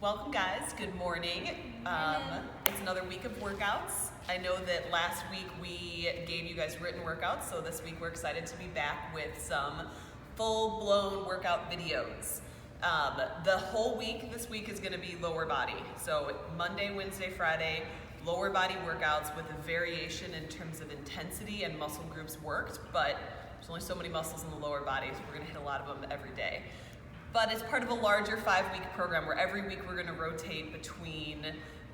Welcome guys, good morning. It's another week of workouts. I know that last week we gave you guys written workouts, so this week we're excited to be back with some full-blown workout videos. The whole week this week is going to be lower body. So Monday, Wednesday, Friday, lower body workouts with a variation in terms of intensity and muscle groups worked, but there's only so many muscles in the lower body, so we're going to hit a lot of them every day. But it's part of a larger 5-week program where every week we're going to rotate between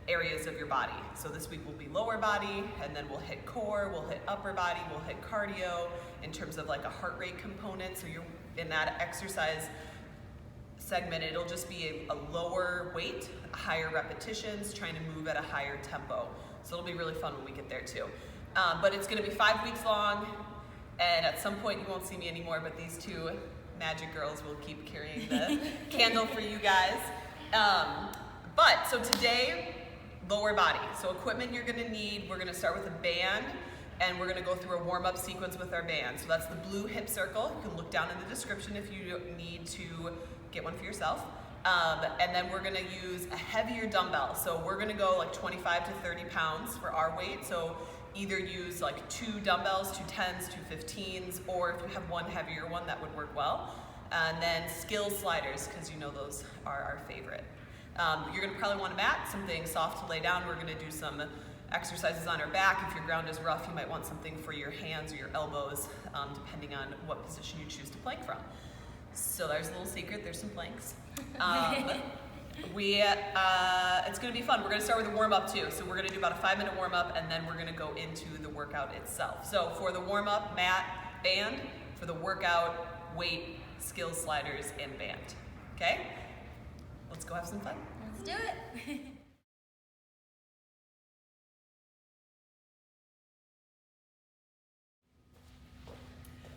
areas of your body. So this week will be lower body, and then we'll hit core, we'll hit upper body, we'll hit cardio in terms of like a heart rate component. So you're in that exercise segment, it'll just be a lower weight, higher repetitions, trying to move at a higher tempo. So it'll be really fun when we get there too. But it's going to be 5 weeks long, and at some point you won't see me anymore, but these two magic girls will keep carrying the candle for you guys. So today, lower body. So equipment you're gonna need, we're gonna start with a band, and we're gonna go through a warm-up sequence with our band. So that's the blue hip circle. You can look down in the description if you need to get one for yourself. And then we're gonna use a heavier dumbbell. So we're gonna go like 25 to 30 pounds for our weight. So either use like 2 dumbbells, 2 10s, 2 15s, or if you have one heavier one, that would work well. And then Sklz sliders, because you know those are our favorite. You're gonna probably want a mat, something soft to lay down. We're gonna do some exercises on our back. If your ground is rough, you might want something for your hands or your elbows, depending on what position you choose to plank from. So there's a little secret, there's some planks. It's gonna be fun. We're gonna start with a warm-up too. So we're gonna do about a 5-minute warm-up, and then we're gonna go into the workout itself. So for the warm-up, mat, band. For the workout, weight, Sklz sliders, and band. Okay? Let's go have some fun. Let's do it.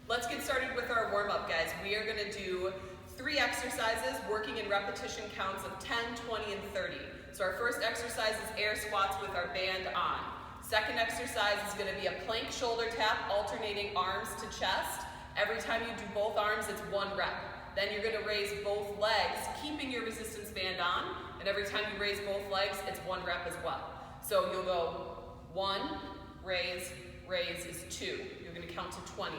Let's get started with our warm-up, guys. We are gonna do 3 exercises working in repetition counts of 10, 20, and 30. So our first exercise is air squats with our band on. Second exercise is going to be a plank shoulder tap, alternating arms to chest. Every time you do both arms, it's 1 rep. Then you're going to raise both legs, keeping your resistance band on. And every time you raise both legs, it's 1 rep as well. So you'll go 1, raise, raise is 2. You're going to count to 20.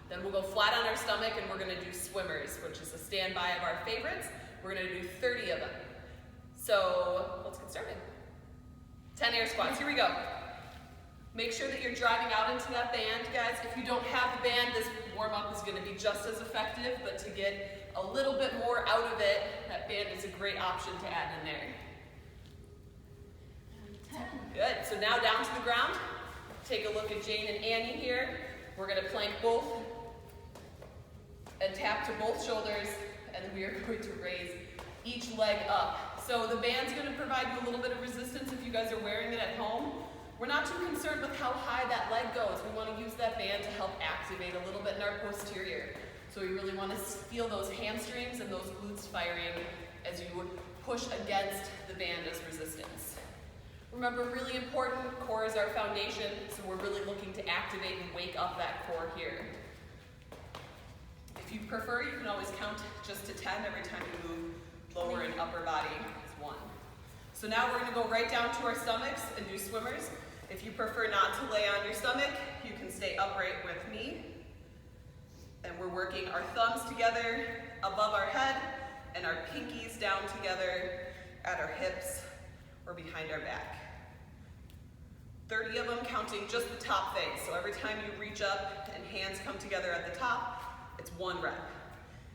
Then we'll go flat on our stomach, and we're going to do swimmers, which is a standby of our favorites. We're going to do 30 of them. So let's get started. 10 air squats, here we go. Make sure that you're driving out into that band, guys. If you don't have the band, this warm-up is going to be just as effective, but to get a little bit more out of it, that band is a great option to add in there. 10. Good, so now down to the ground. Take a look at Jane and Annie here. We're going to plank both and tap to both shoulders, and we are going to raise each leg up. So the band's going to provide you a little bit of resistance if you guys are wearing it at home. We're not too concerned with how high that leg goes. We want to use that band to help activate a little bit in our posterior. So we really want to feel those hamstrings and those glutes firing as you push against the band as resistance. Remember, really important, core is our foundation, so we're really looking to activate and wake up that core here. If you prefer, you can always count just to 10 every time you move lower and upper body is 1. So now we're going to go right down to our stomachs and do swimmers. If you prefer not to lay on your stomach, you can stay upright with me. And we're working our thumbs together above our head and our pinkies down together at our hips or behind our back. 30 of them, counting just the top face. So every time you reach up and hands come together at the top, it's 1 rep.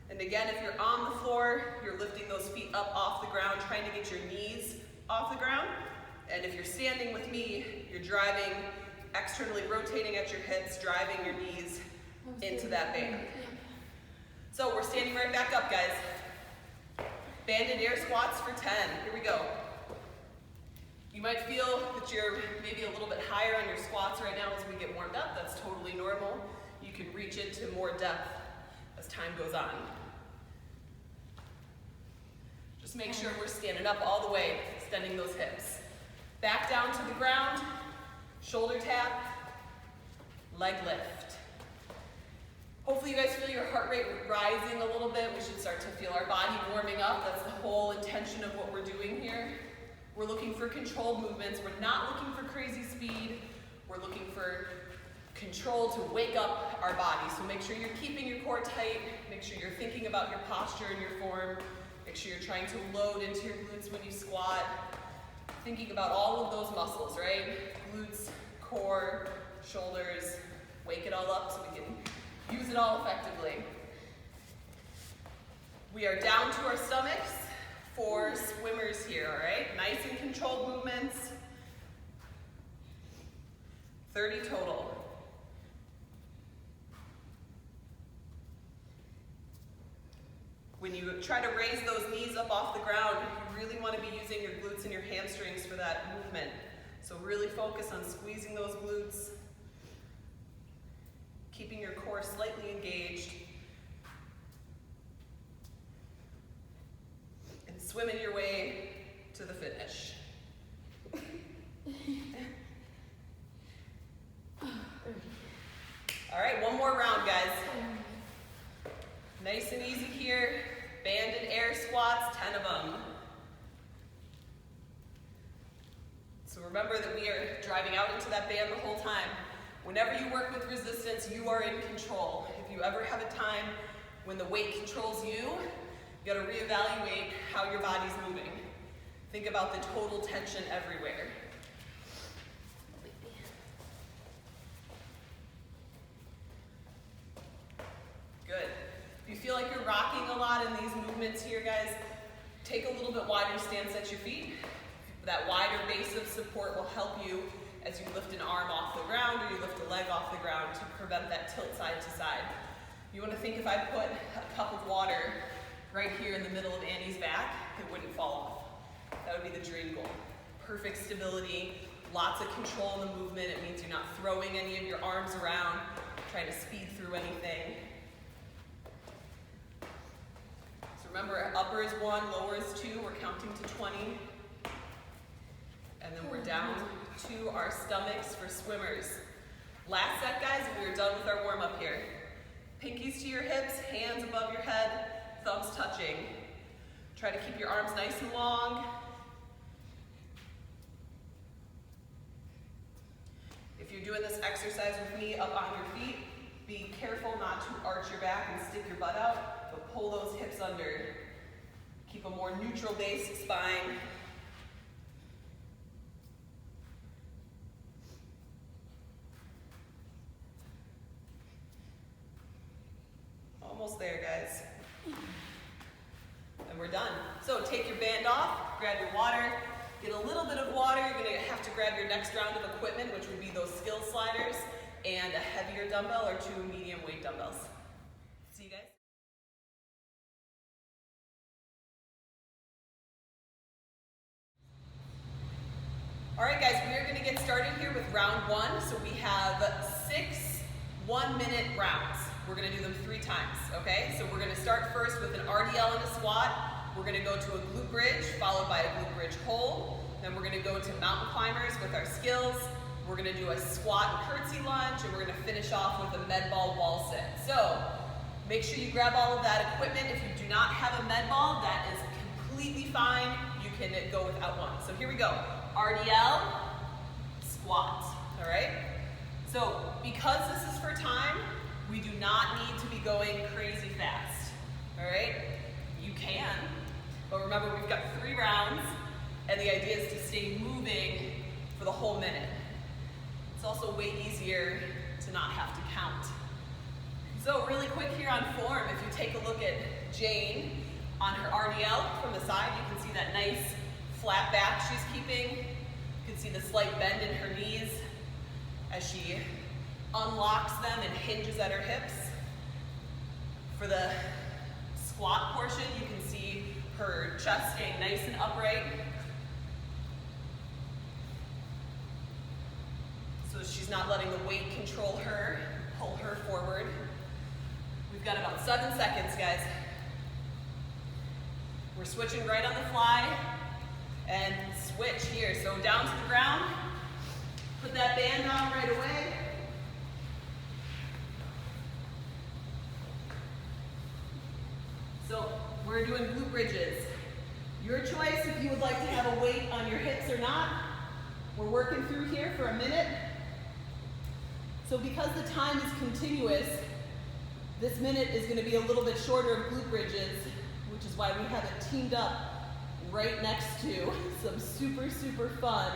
And again, if you're on the floor, you're lifting those feet up off the ground, trying to get your knees off the ground. And if you're standing with me, you're driving, externally rotating at your hips, driving your knees into that band. So we're standing right back up, guys. Banded air squats for 10. Here we go. You might feel that you're maybe a little bit higher on your squats right now as we get warmed up. That's totally normal. You can reach into more depth as time goes on. Just make sure we're standing up all the way, extending those hips. Back down to the ground, shoulder tap, leg lift. Hopefully you guys feel your heart rate rising a little bit. We should start to feel our body warming up. That's the whole intention of what we're doing here. We're looking for controlled movements. We're not looking for crazy speed. We're looking for control to wake up our body. So make sure you're keeping your core tight. Make sure you're thinking about your posture and your form. Make sure you're trying to load into your glutes when you squat. Thinking about all of those muscles, right? Glutes, core, shoulders. Wake it all up so we can use it all effectively. We are down to our stomachs for swimmers here, all right? Nice and controlled movements. 30 total. When you try to raise those knees up off the ground, you really want to be using your glutes and your hamstrings for that movement. So really focus on squeezing those glutes, keeping your core slightly engaged, and swimming your way to the finish. All right, one more round, guys. Nice and easy here. Banded air squats, 10 of them. So remember that we are driving out into that band the whole time. Whenever you work with resistance, you are in control. If you ever have a time when the weight controls you, you gotta reevaluate how your body's moving. Think about the total tension everywhere. Good. If you feel like you're rocking a lot in these movements here, guys, take a little bit wider stance at your feet. That wider base of support will help you as you lift an arm off the ground or you lift a leg off the ground to prevent that tilt side to side. You want to think if I put a cup of water right here in the middle of Annie's back, it wouldn't fall off. That would be the dream goal. Perfect stability, lots of control in the movement. It means you're not throwing any of your arms around, trying to speed through anything. So remember, upper is 1, lower is 2. We're counting to 20. And then we're down to our stomachs for swimmers. Last set, guys, and we are done with our warm-up here. Pinkies to your hips, hands above your head, thumbs touching. Try to keep your arms nice and long. If you're doing this exercise with me up on your feet, be careful not to arch your back and stick your butt out, but pull those hips under. Keep a more neutral base spine. Almost there, guys. And we're done. So take your band off, grab your water, get a little bit of water. You're gonna have to grab your next round of equipment, which would be those Sklz sliders and a heavier dumbbell or 2 medium weight dumbbells. See you guys. All right, guys, we are gonna get started here with round 1. So we have 6 1-minute rounds. We're gonna do them 3 times, okay? So we're gonna start first with an RDL and a squat. We're gonna go to a glute bridge, followed by a glute bridge hold. Then we're gonna go to mountain climbers with our Sklz. We're gonna do a squat and curtsy lunge, and we're gonna finish off with a med ball wall sit. So make sure you grab all of that equipment. If you do not have a med ball, that is completely fine. You can go without one. So here we go. RDL, squat, all right? So because this is for time, we do not need to be going crazy fast, all right? You can, but remember we've got 3 rounds, and the idea is to stay moving for the whole minute. It's also way easier to not have to count. So really quick here on form, if you take a look at Jane on her RDL from the side, you can see that nice flat back she's keeping. You can see the slight bend in her knees as she unlocks them and hinges at her hips. For the squat portion, you can see her chest staying nice and upright. So she's not letting the weight control her, pull her forward. We've got about 7 seconds, guys. We're switching right on the fly and switch here. So down to the ground, put that band on right away. we're doing glute bridges. Your choice if you would like to have a weight on your hips or not. We're working through here for a minute. So because the time is continuous, this minute is going to be a little bit shorter of glute bridges, which is why we have it teamed up right next to some super, super fun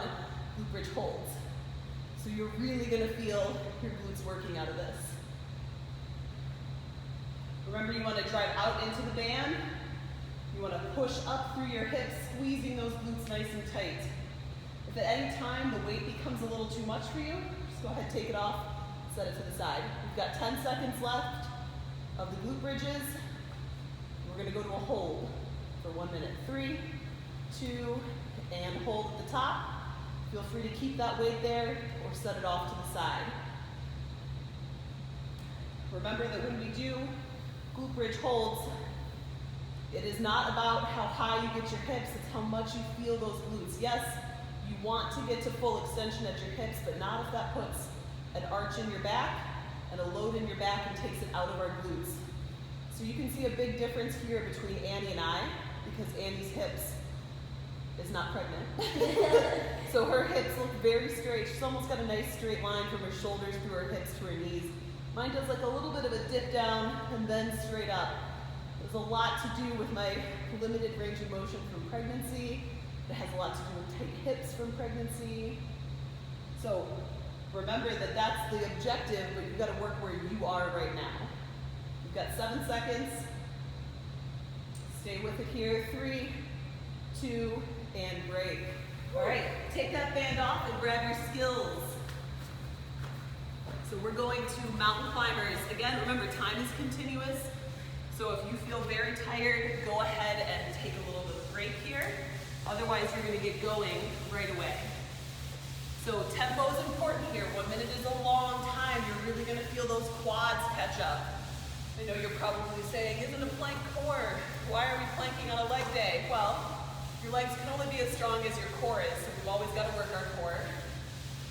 glute bridge holds. So you're really going to feel your glutes working out of this. Remember, you want to drive out into the band. You want to push up through your hips, squeezing those glutes nice and tight. If at any time the weight becomes a little too much for you, just go ahead, take it off, set it to the side. We've got 10 seconds left of the glute bridges. We're going to go to a hold for 1 minute. 3, 2, and hold at the top. Feel free to keep that weight there or set it off to the side. Remember that when we do glute bridge holds, it is not about how high you get your hips, it's how much you feel those glutes. Yes, you want to get to full extension at your hips, but not if that puts an arch in your back and a load in your back and takes it out of our glutes. So you can see a big difference here between Annie and I, because Annie's hips is not pregnant. So her hips look very straight. She's almost got a nice straight line from her shoulders through her hips to her knees. Mine does like a little bit of a dip down and then straight up. There's a lot to do with my limited range of motion from pregnancy. It has a lot to do with tight hips from pregnancy. So remember that that's the objective, but you've got to work where you are right now. You've got 7 seconds. Stay with it here. 3, 2, and break. All right, take that band off and grab your Sklz. So we're going to mountain climbers. Again, remember, time is continuous. So if you feel very tired, go ahead and take a little bit of break here. Otherwise, you're going to get going right away. So tempo is important here. 1 minute is a long time. You're really going to feel those quads catch up. I know you're probably saying, isn't a plank core? Why are we planking on a leg day? Well, your legs can only be as strong as your core is, so we've always got to work our core.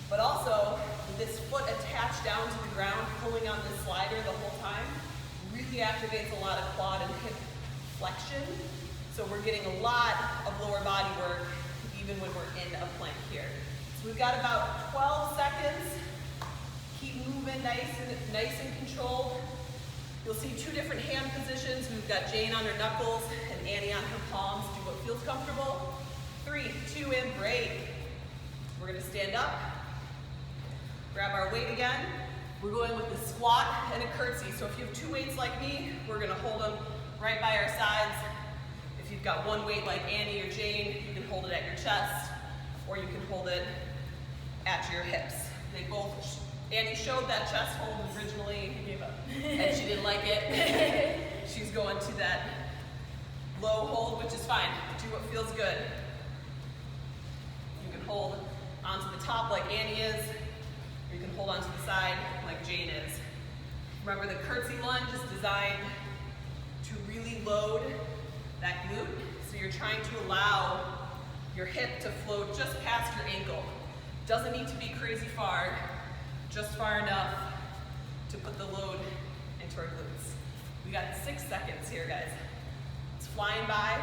But also, this foot attached down to the ground, pulling on this slider the whole time, really activates a lot of quad and hip flexion. So we're getting a lot of lower body work, even when we're in a plank here. So we've got about 12 seconds. Keep moving nice and controlled. You'll see 2 different hand positions. We've got Jane on her knuckles and Annie on her palms. Do what feels comfortable. 3, 2, and break. We're gonna stand up, grab our weight again. We're going with a squat and a curtsy. So if you have 2 weights like me, we're gonna hold them right by our sides. If you've got 1 weight like Annie or Jane, you can hold it at your chest, or you can hold it at your hips. They both, Annie showed that chest hold originally, and she didn't like it. She's going to that low hold, which is fine. Do what feels good. You can hold onto the top like Annie is, or you can hold onto the side like Jane is. Remember, the curtsy lunge is designed to really load that glute, so you're trying to allow your hip to float just past your ankle. Doesn't need to be crazy far, just far enough to put the load into our glutes. We got 6 seconds here, guys. It's flying by.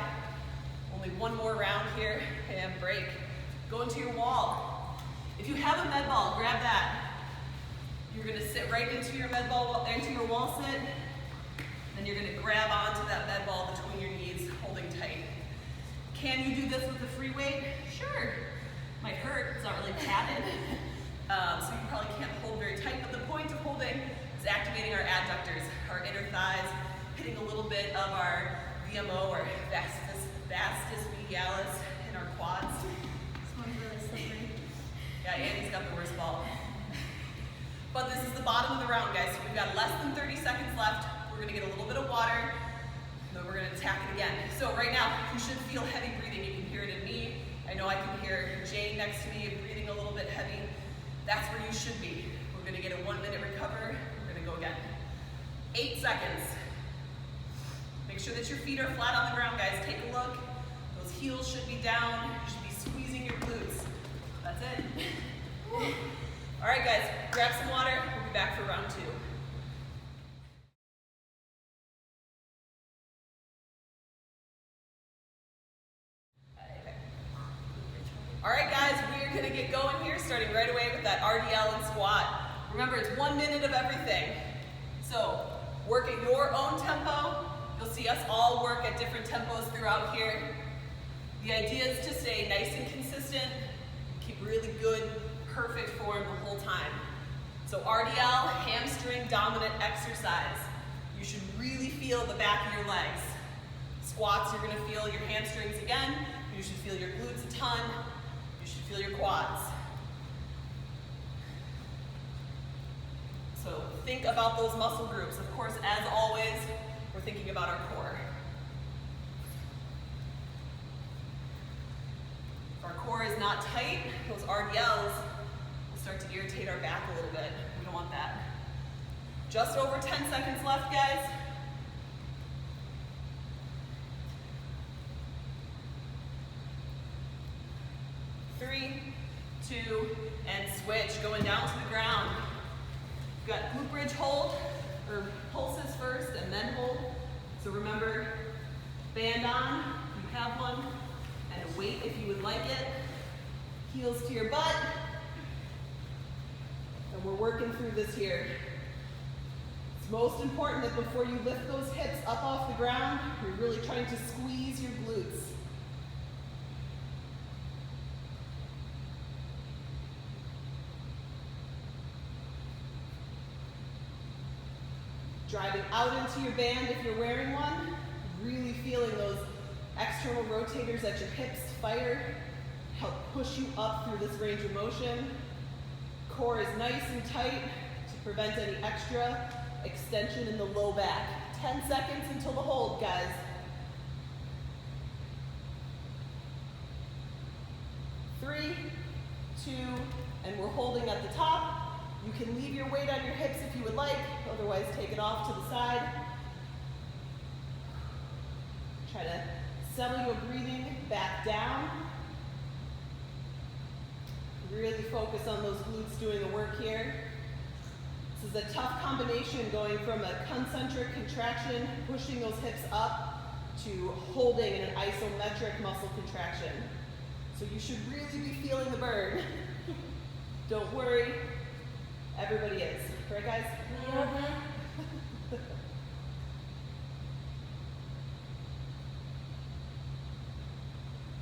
Only 1 more round here, and break. Go into your wall. If you have a med ball, grab that. You're gonna sit right into your med ball, into your wall sit, and you're gonna grab onto that med ball between your knees, holding tight. Can you do this with a free weight? Sure. Might hurt, it's not really padded. So you probably can't hold very tight, but the point of holding is activating our adductors, our inner thighs, hitting a little bit of our VMO, or vastus medialis, in our quads. This one's really slippery. Yeah, Annie's got the worst ball. But this is the bottom of the round, guys. So we've got less than 30 seconds left. We're gonna get a little bit of water, and then we're gonna attack it again. So right now, you should feel heavy breathing. You can hear it in me. I know I can hear Jane next to me breathing a little bit heavy. That's where you should be. We're gonna get a 1 minute recover. We're gonna go again. 8 seconds. Make sure that your feet are flat on the ground, guys. Take a look. Those heels should be down. You should be squeezing your glutes. That's it. All right, guys, grab some water. We'll be back for round 2. starting right away with that RDL and squat. Remember, it's 1 minute of everything. So work at your own tempo. You'll see us all work at different tempos throughout here. The idea is to stay nice and consistent, keep really good, perfect form the whole time. So RDL, hamstring dominant exercise. You should really feel the back of your legs. Squats, you're gonna feel your hamstrings again. You should feel your glutes a ton. You should feel your quads. So think about those muscle groups. Of course, as always, we're thinking about our core. If our core is not tight, those RDLs will start to irritate our back a little bit. We don't want that. Just over 10 seconds left, guys. Three, two, and switch. Going down to the ground. We've got glute bridge hold, or pulses first and then hold. So remember, band on, if you have one, and a weight if you would like it. Heels to your butt. And we're working through this here. It's most important that before you lift those hips up off the ground, you're really trying to squeeze your glutes. Driving out into your band if you're wearing one, really feeling those external rotators at your hips fire, help push you up through this range of motion. Core is nice and tight to prevent any extra extension in the low back. 10 seconds until the hold, guys. Three, two, and we're holding at the top. You can leave your weight on your hips if you would like, otherwise take it off to the side. Try to settle your breathing back down. Really focus on those glutes doing the work here. This is a tough combination going from a concentric contraction, pushing those hips up, to holding in an isometric muscle contraction. So you should really be feeling the burn. Don't worry. Everybody is. Right, guys? Mm-hmm.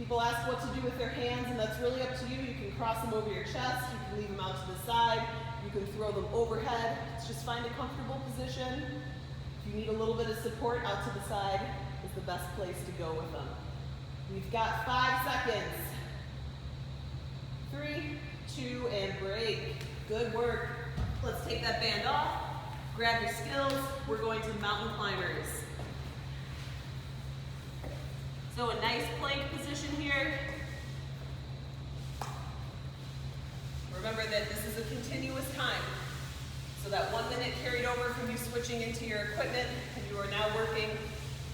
People ask what to do with their hands, and that's really up to you. You can cross them over your chest. You can leave them out to the side. You can throw them overhead. Just find a comfortable position. If you need a little bit of support, out to the side is the best place to go with them. We've got 5 seconds. 3, 2, and break. Good work. Let's take that band off, grab your skills. We're going to mountain climbers. So a nice plank position here. Remember that this is a continuous time. So that 1 minute carried over from you switching into your equipment, and you are now working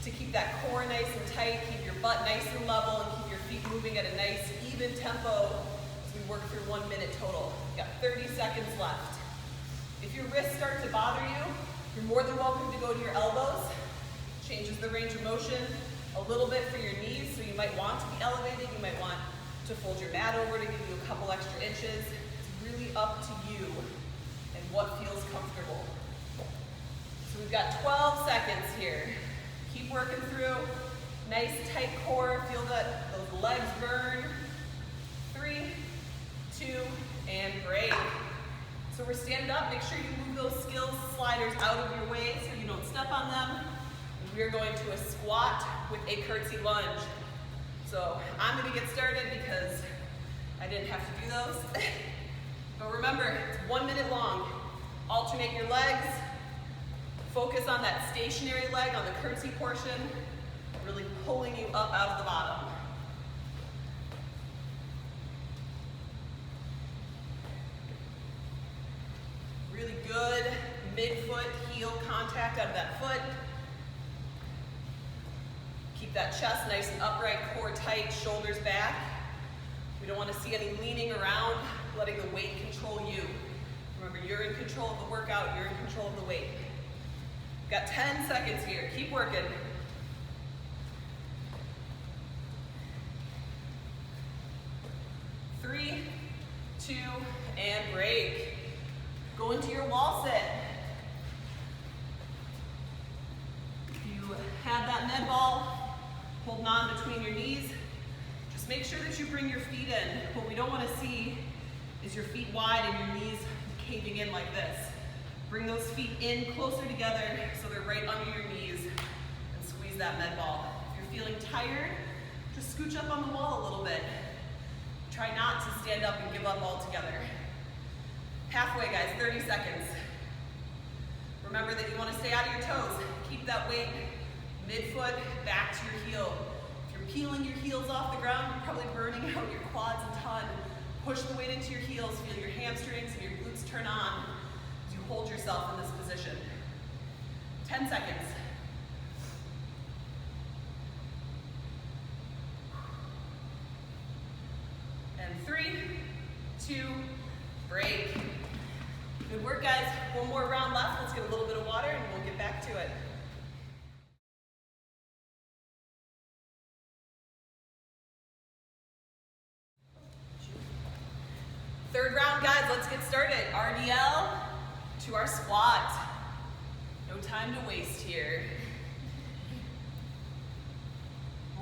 to keep that core nice and tight, keep your butt nice and level, and keep your feet moving at a nice, even tempo as we work through 1 minute total. We've got 30 seconds left. If your wrists start to bother you, you're more than welcome to go to your elbows. Changes the range of motion a little bit for your knees, so you might want to be elevated. You might want to fold your mat over to give you a couple extra inches. It's really up to you and what feels comfortable. So we've got 12 seconds here. Keep working through. Nice tight core. Feel that those legs burn. 3, 2, and break. So we're standing up. Make sure you move those Sklz sliders out of your way so you don't step on them. And we are going to a squat with a curtsy lunge. So I'm going to get started because I didn't have to do those. But remember, it's 1 minute long. Alternate your legs. Focus on that stationary leg on the curtsy portion, really pulling you up out of the bottom. Really good mid-foot heel contact out of that foot. Keep that chest nice and upright, core tight, shoulders back. We don't want to see any leaning around, letting the weight control you. Remember, you're in control of the workout, you're in control of the weight. We've got 10 seconds here. Keep working. 3, 2, and break. Go into your wall sit. If you have that med ball holding on between your knees, just make sure that you bring your feet in. What we don't want to see is your feet wide and your knees caving in like this. Bring those feet in closer together so they're right under your knees and squeeze that med ball. If you're feeling tired, just scooch up on the wall a little bit. Try not to stand up and give up altogether. Halfway, guys, 30 seconds. Remember that you want to stay out of your toes. Keep that weight midfoot back to your heel. If you're peeling your heels off the ground, you're probably burning out your quads a ton. Push the weight into your heels, feel your hamstrings and your glutes turn on as you hold yourself in this position. 10 seconds. And 3, 2, break. Good work, guys. One more round left. Let's get a little bit of water and we'll get back to it. Third round, guys, let's get started. RDL to our squat. No time to waste here.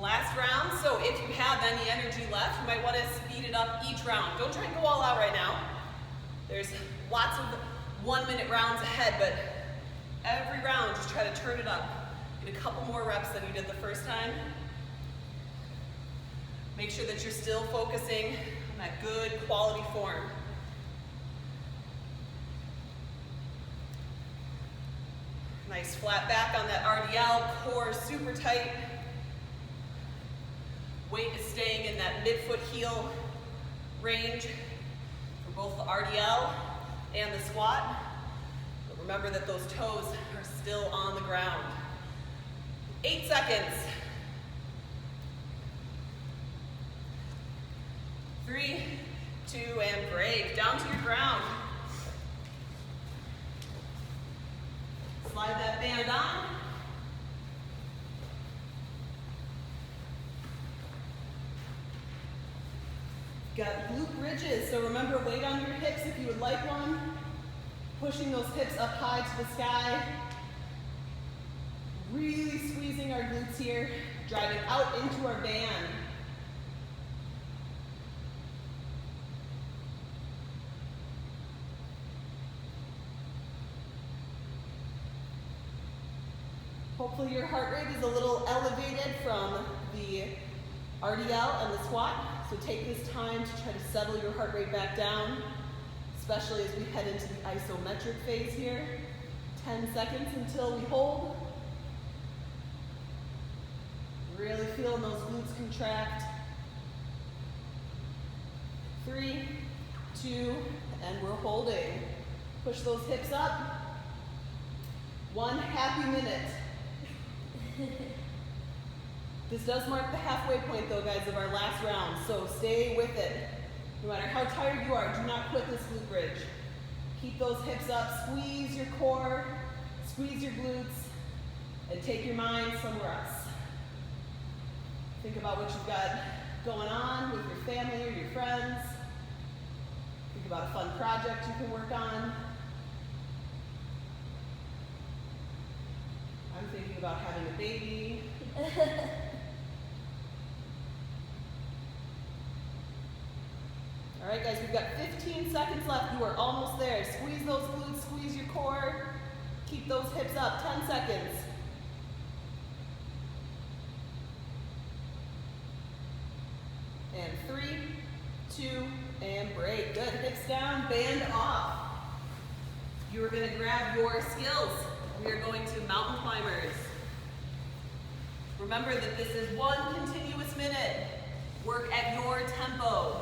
Last round, so if you have any energy left, you might want to speed it up each round. Don't try and go all out right now. There's lots of 1-minute rounds ahead, but every round, just try to turn it up. Get a couple more reps than you did the first time. Make sure that you're still focusing on that good quality form. Nice flat back on that RDL, core super tight. Weight is staying in that midfoot heel range for both the RDL and the squat. But remember that those toes are still on the ground. 8 seconds. 3, 2, and break. Down to your ground. Slide that band on. Got glute bridges, so remember, weight on your hips if you would like one. Pushing those hips up high to the sky. Really squeezing our glutes here, driving out into our band. Hopefully your heart rate is a little elevated from the RDL and the squat. So take this time to try to settle your heart rate back down, especially as we head into the isometric phase here. 10 seconds until we hold. Really feeling those glutes contract. 3, 2, and we're holding. Push those hips up. 1 happy minute. This does mark the halfway point though, guys, of our last round, so stay with it. No matter how tired you are, do not quit this glute bridge. Keep those hips up, squeeze your core, squeeze your glutes, and take your mind somewhere else. Think about what you've got going on with your family or your friends. Think about a fun project you can work on. I'm thinking about having a baby. All right, guys, we've got 15 seconds left. You are almost there. Squeeze those glutes, squeeze your core. Keep those hips up. 10 seconds. And 3, 2, and break. Good. Hips down, band off. You are going to grab your skills. We are going to mountain climbers. Remember that this is 1 continuous minute. Work at your tempo.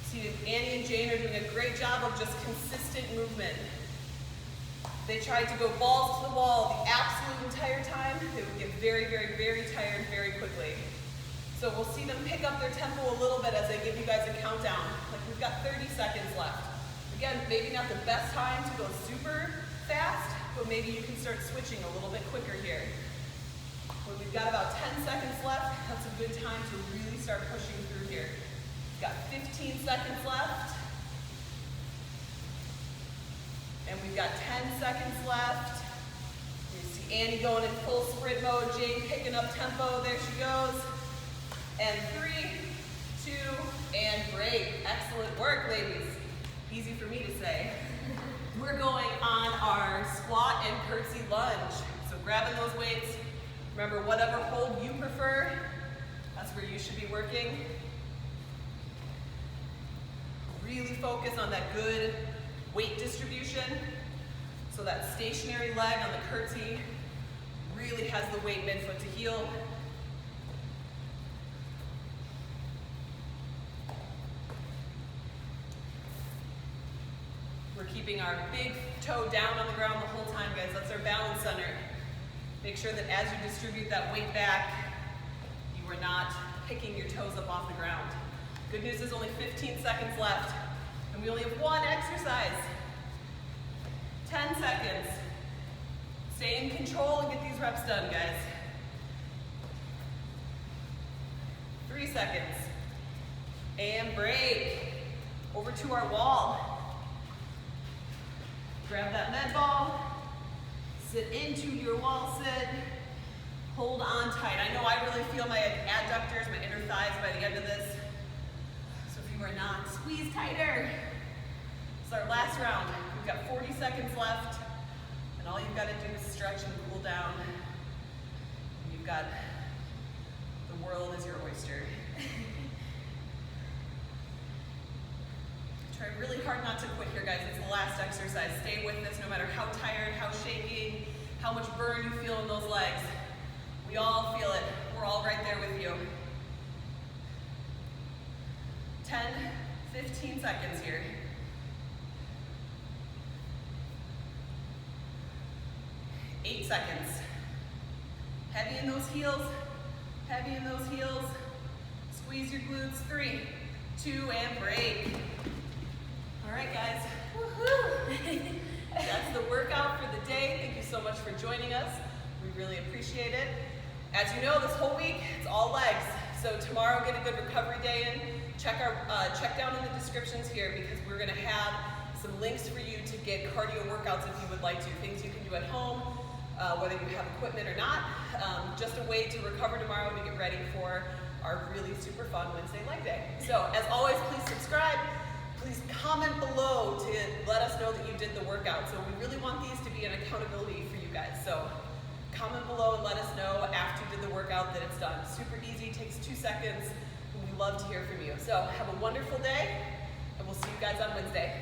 See, Annie and Jane are doing a great job of just consistent movement. They tried to go balls to the wall the absolute entire time. They would get very, very, very tired very quickly. So we'll see them pick up their tempo a little bit as I give you guys a countdown. Like we've got 30 seconds left. Again, maybe not the best time to go super fast, but maybe you can start switching a little bit quicker here. When we've got about 10 seconds left, that's a good time to really start pushing through here. Got 15 seconds left. And we've got 10 seconds left. You see Annie going in full sprint mode, Jane picking up tempo, there she goes. And 3, 2, and break. Excellent work, ladies. Easy for me to say. We're going on our squat and curtsy lunge. So grabbing those weights, remember whatever hold you prefer, that's where you should be working. Really focus on that good weight distribution. So that stationary leg on the curtsy really has the weight midfoot to heel. We're keeping our big toe down on the ground the whole time, guys. That's our balance center. Make sure that as you distribute that weight back, you are not picking your toes up off the ground. Good news is only 15 seconds left, and we only have one exercise. 10 seconds. Stay in control and get these reps done, guys. 3 seconds. And break. Over to our wall. Grab that med ball. Sit into your wall sit. Hold on tight. I know I really feel my adductors, my inner thighs by the end of this. So if you are not, squeeze tighter. It's our last round. We've got 40 seconds left, and all you've got to do is stretch and cool down. You've got, the world is your oyster. Try really hard not to quit here, guys. It's the last exercise. Stay with this no matter how tired, how shaking, how much burn you feel in those legs. We all feel it. We're all right there with you. 10, 15 seconds here. 8 seconds. Heavy in those heels. Heavy in those heels. Squeeze your glutes. 3, 2, and break. All right, guys. Woohoo! That's the workout for the day. Thank you so much for joining us. We really appreciate it. As you know, this whole week, it's all legs. So tomorrow, get a good recovery day in. Check down in the descriptions here because we're gonna have some links for you to get cardio workouts if you would like to. Things you can do at home, whether you have equipment or not. Just a way to recover tomorrow to get ready for our really super fun Wednesday leg day. So as always, please subscribe. Please comment below to let us know that you did the workout. So we really want these to be an accountability for you guys. So comment below and let us know after you did the workout that it's done. Super easy, takes 2 seconds, and we love to hear from you. So have a wonderful day, and we'll see you guys on Wednesday.